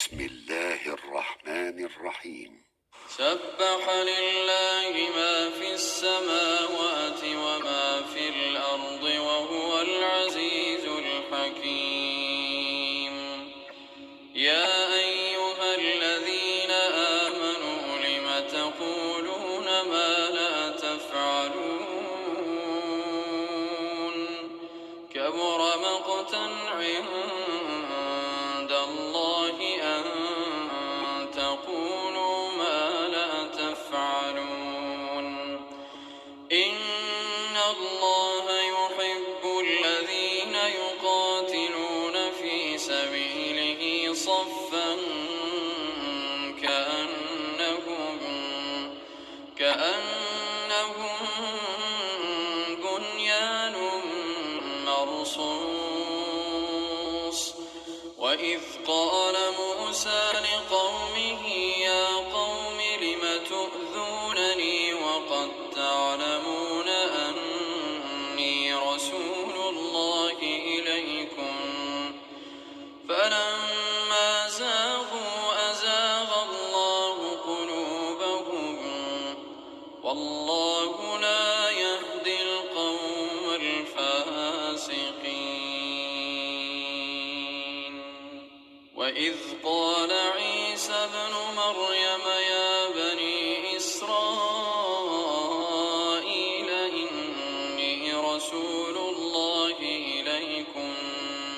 بسم الله الرحمن الرحيم. سبح لله ما في السماوات وما في الأرض وهو العزيز الحكيم. يا أيها الذين آمنوا لم تقولون ما لا تفعلون كبر مقتا عند الله أن تقولوا ما لا تفعلون. إن الله يحب الذين يقاتلون في سبيله صفا كأنهم بنيان مرصوص. وإذ قال موسى لقومه يا قوم لم تؤذونني وقد تعلمون أني رسول الله إليكم فلما زاغوا أزاغ الله قلوبهم والله لا يهدي القوم الفاسقين. وإذ قال عيسى ابن مريم يا بني إسرائيل إني رسول الله إليكم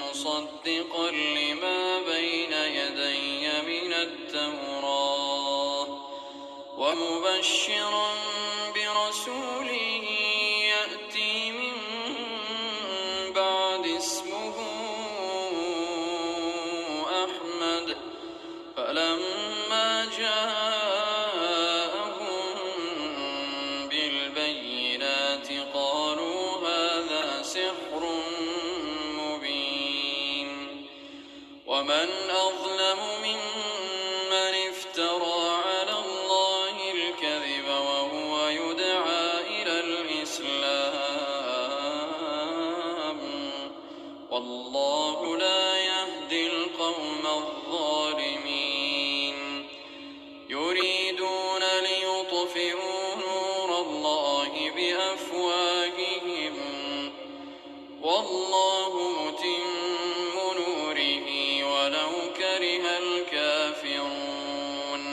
مصدقا لما بين يدي من التوراة ومبشرا برسول يأتي من بعد اسمه أحمد. فلما جاءهم بالبينات قالوا هذا سحر مبين. ومن أظلم ممن افترى على الله الكذب وهو يدعى إلى الإسلام والله لا يهدي القوم الظالمين. يريدون ليطفئوا نور الله بأفواههم والله متم نوره ولو كره الكافرون.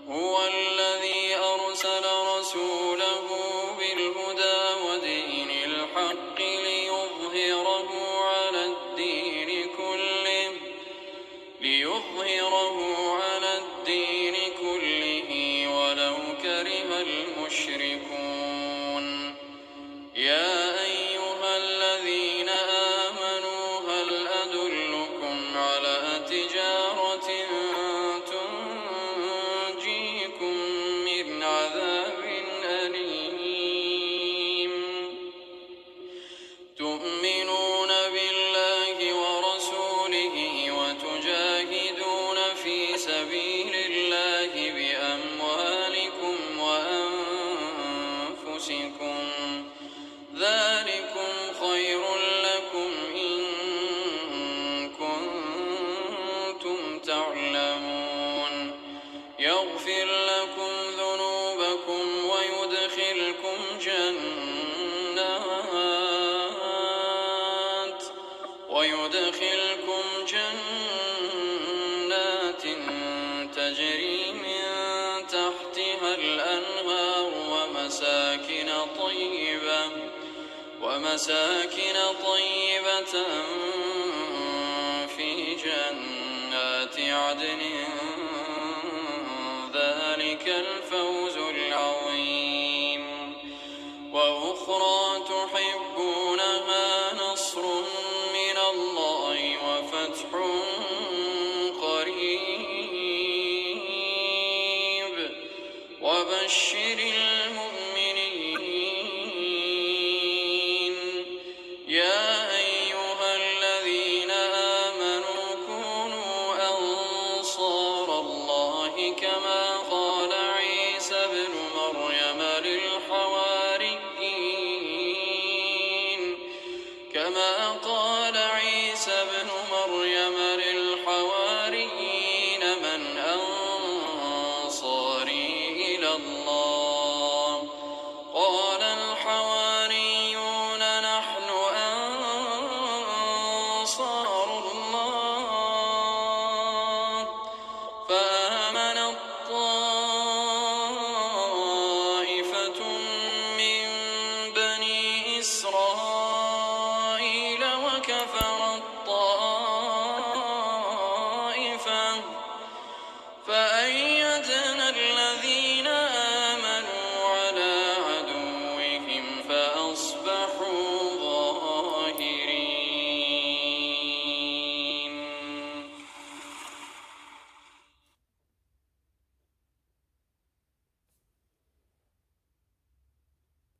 هو الذي أرسل رسوله بالهدى ودين الحق ليظهره على الدين كله ولو كره المشركون. يا أيها الذين آمنوا هل أدلكم على تجارة تنجيكم من عذاب أليم تؤمنون بالله ورسوله وتجاهدون في سبيل الله بأموالكم وأنفسكم ذلكم خير لكم إن كنتم تعلمون. يغفر لكم ذنوبكم ويدخلكم جنات تجري من تحتها الأنهار ومساكن طيبة في جنات عدن ذلك الفوز العظيم. وأخرى تحبونها نصر من الله وفتح قريب وبشر المؤمنين. يا أيها الذين آمنوا كونوا أنصار الله كما قال عيسى ابن مريم للحواريين كفروا